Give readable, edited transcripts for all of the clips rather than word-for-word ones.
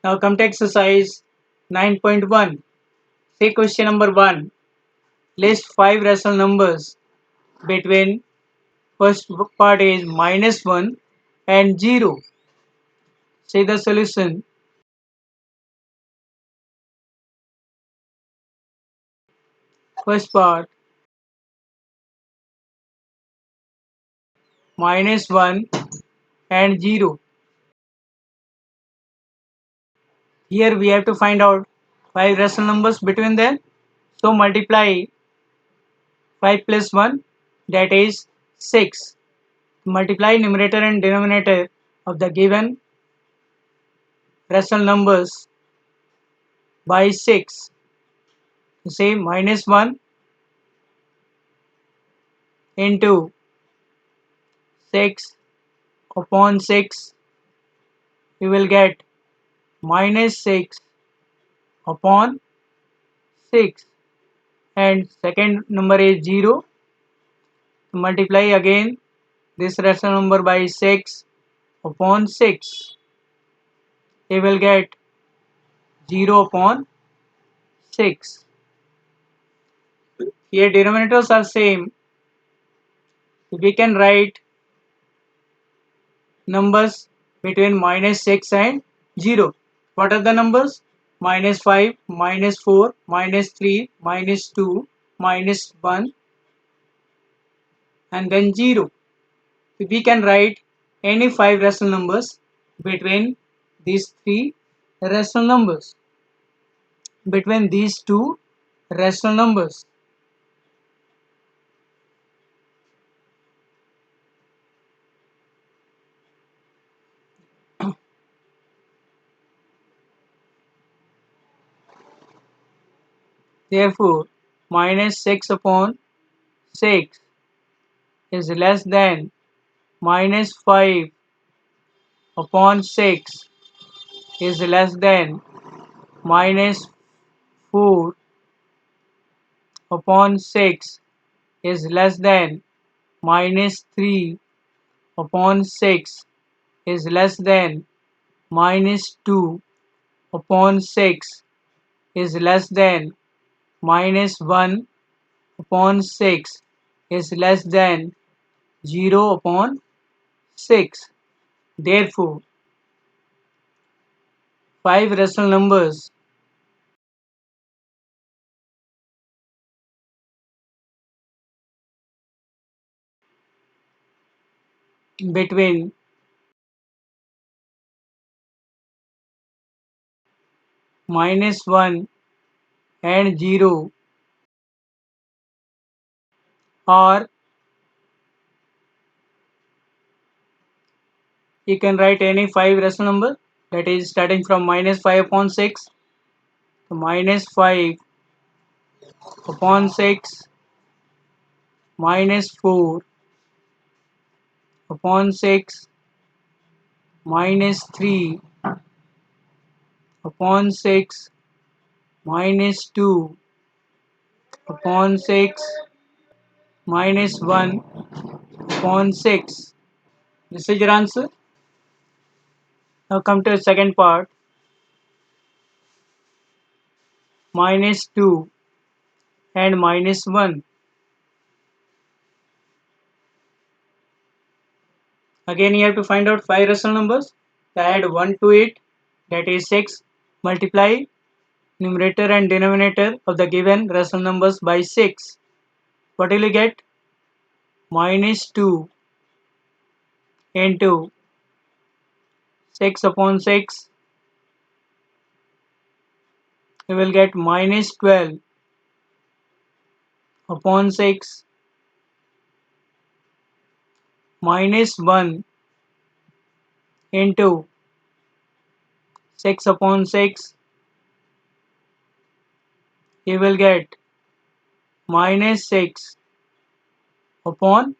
Now come to exercise 9.1. Say question number 1. List 5 rational numbers between first part is -1 and 0. Say the solution. First part -1 and 0. Here we have to find out 5 rational numbers between them. So multiply 5 plus 1, that is 6. Multiply numerator and denominator of the given rational numbers by 6. Say -1 into 6 upon 6, you will get -6 upon 6, and second number is 0. Multiply again this rational number by 6 upon 6, you will get 0 upon 6. Here denominators are same. We can write numbers between -6 and 0. What are the numbers? -5, -4, -3, -2, -1, and then 0. We can write any 5 rational numbers between these 3 rational numbers. Between these 2 rational numbers. Therefore, -6 upon 6 is less than -5 upon 6 is less than -4 upon 6 is less than -3 upon 6 is less than -2 upon 6 is less than -1 upon 6 is less than 0 upon 6. Therefore, 5 rational numbers between -1 and 0 are, you can write any 5 rational number, that is starting from -5 upon 6, -5 upon 6, -4 upon 6, -3 upon 6, -2 upon 6, -1 upon 6. This is your answer. Now come to the second part, -2 and -1. Again you have to find out 5 rational numbers. Add 1 to it, that is 6. Multiply numerator and denominator of the given rational numbers by 6. What will you get? -2 into 6 upon 6. You will get -12 upon 6, -1 into 6 upon 6. You will get -6 upon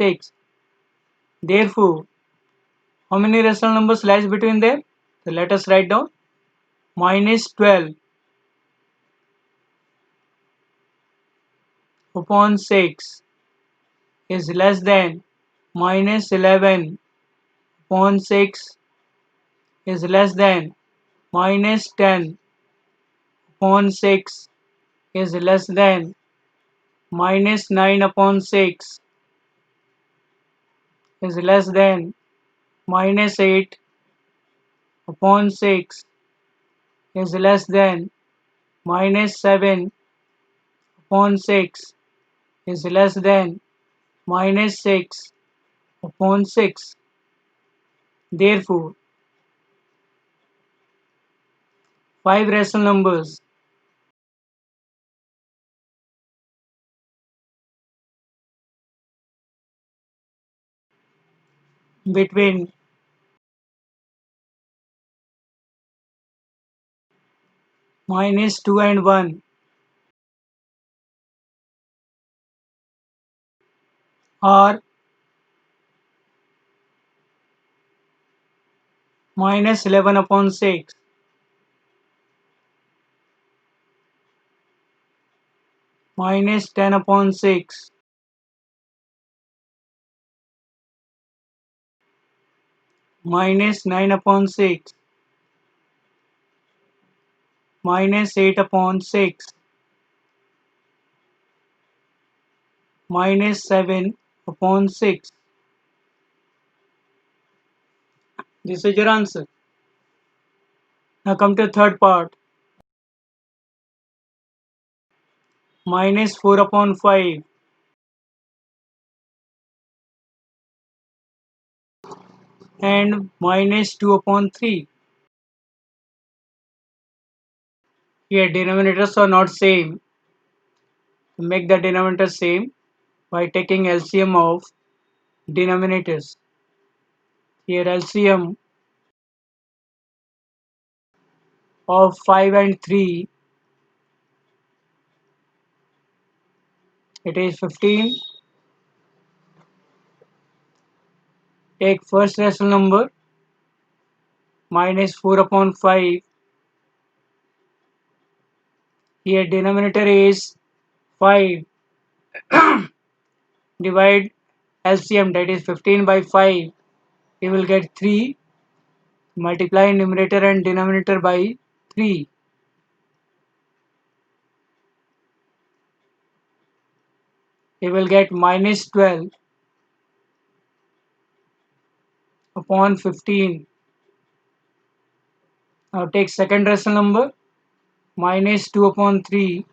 6. Therefore, how many rational numbers lies between them? So let us write down. -12 upon 6 is less than -11 upon 6 is less than minus 10 upon 6 is less than minus 9 upon 6 is less than minus 8 upon 6 is less than minus 7 upon 6 is less than minus 6 upon 6. Therefore, 5 rational numbers between minus 2 and 1 are minus 11 upon 6, minus 10 upon 6, minus 9 upon 6, minus 8 upon 6, minus 7 upon 6. This is your answer. Now come to the third part. Minus 4 upon 5 and minus 2 upon 3. Here denominators are not same. Make the denominator same by taking LCM of denominators. Here LCM of 5 and 3, it is 15. Take first rational number minus 4 upon 5. Here denominator is 5. Divide LCM, that is 15 by 5. You will get 3. Multiply numerator and denominator by 3. You will get minus 12 upon 15. Now take second rational number minus 2 upon 3.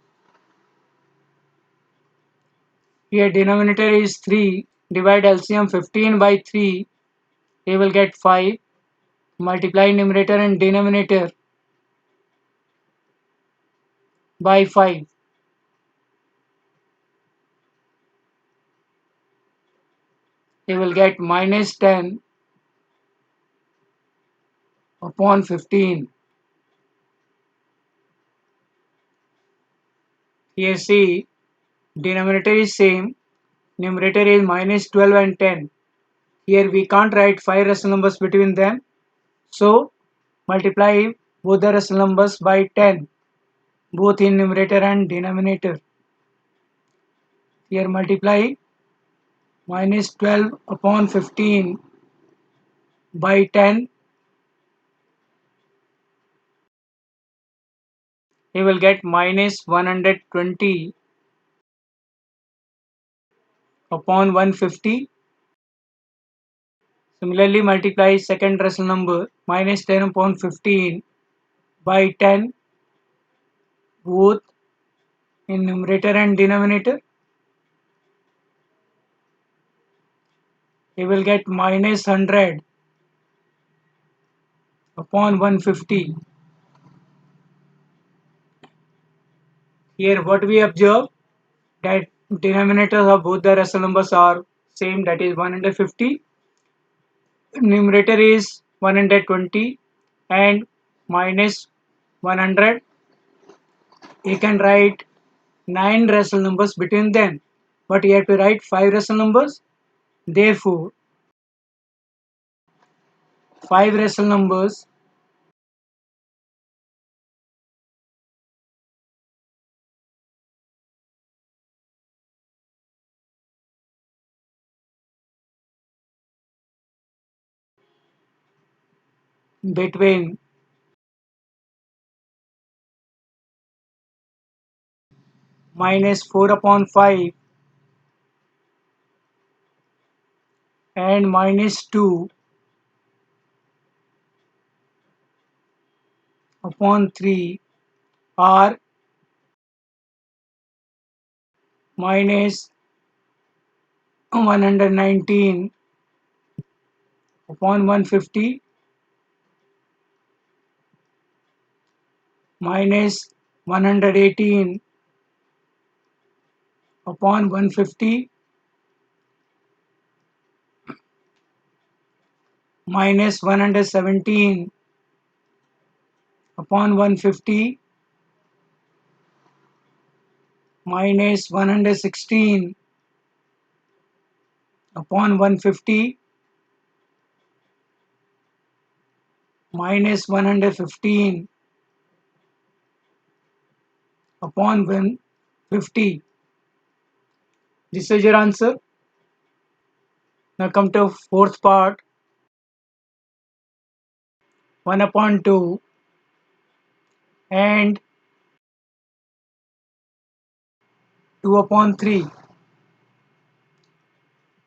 Here denominator is 3. Divide LCM 15 by 3. You will get 5. Multiply numerator and denominator by 5. You will get minus 10 upon 15. Here see, denominator is same, numerator is minus 12 and 10. Here we can't write 5 rational numbers between them. So multiply both the rational numbers by 10, both in numerator and denominator. Here multiply minus 12 upon 15 by 10. You will get minus 120 upon 150. Similarly, multiply second rational number minus 10 upon 15 by 10, both in numerator and denominator. You will get minus 100 upon 150. Here what we observe, that denominators of both the rational numbers are same, that is 150. Numerator is 120 and minus 100. You can write 9 rational numbers between them, but you have to write 5 rational numbers. Therefore, 5 rational numbers between minus 4 upon 5 and minus 2 upon 3 are minus 119 upon 150 minus 118 upon 150 minus 117 upon 150 minus 116 upon 150 minus 115 upon 150. This is your answer. Now come to fourth part. 1 upon 2 and 2 upon 3.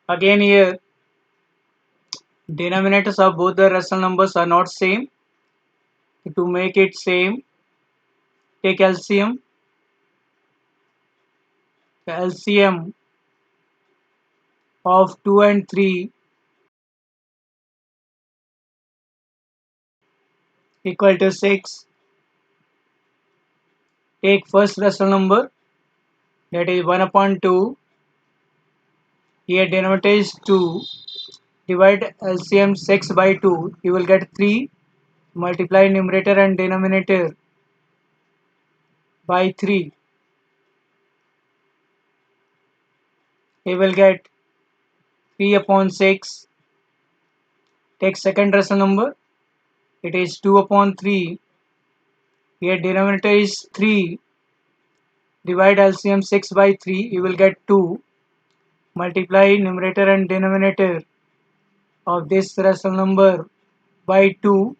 Again here denominators of both the rational numbers are not same. To make it same, take LCM. The LCM of 2 and 3 equal to 6. Take first rational number, that is 1 upon 2. Here denominator is 2. Divide LCM 6 by 2. You will get 3. Multiply numerator and denominator by 3. You will get 3 upon 6. Take second rational number. It is 2 upon 3. Here denominator is 3. Divide LCM 6 by 3. You will get 2. Multiply numerator and denominator of this rational number by 2.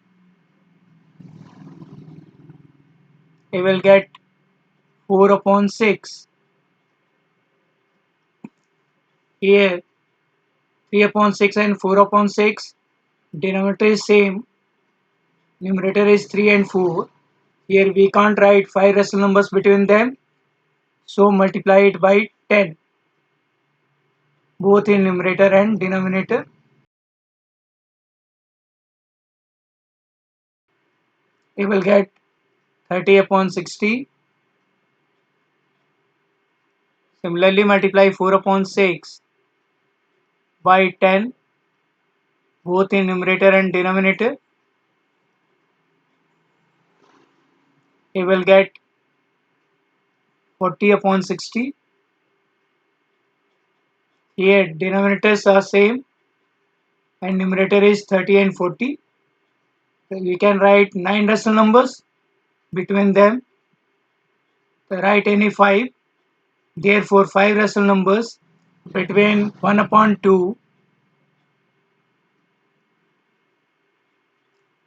You will get 4 upon 6. Here 3 upon 6 and 4 upon 6. Denominator is same. Numerator is 3 and 4. Here we can't write 5 rational numbers between them. So multiply it by 10. Both in numerator and denominator. You will get 30 upon 60. Similarly multiply 4 upon 6 by 10. Both in numerator and denominator. You will get 40 upon 60. Here denominators are same and numerator is 30 and 40. So we can write 9 rational numbers between them. Write any 5. Therefore 5 rational numbers between 1 upon 2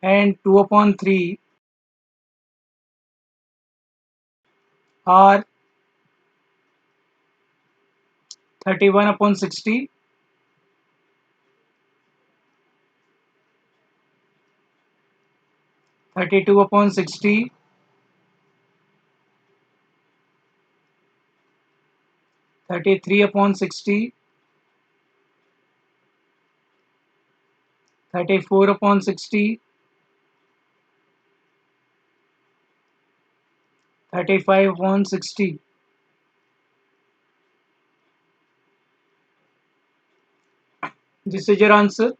and 2 upon 3 are 31 upon 60, 32 upon 60, 33 upon 60, 34 upon 60, 35 upon 60. This is your answer.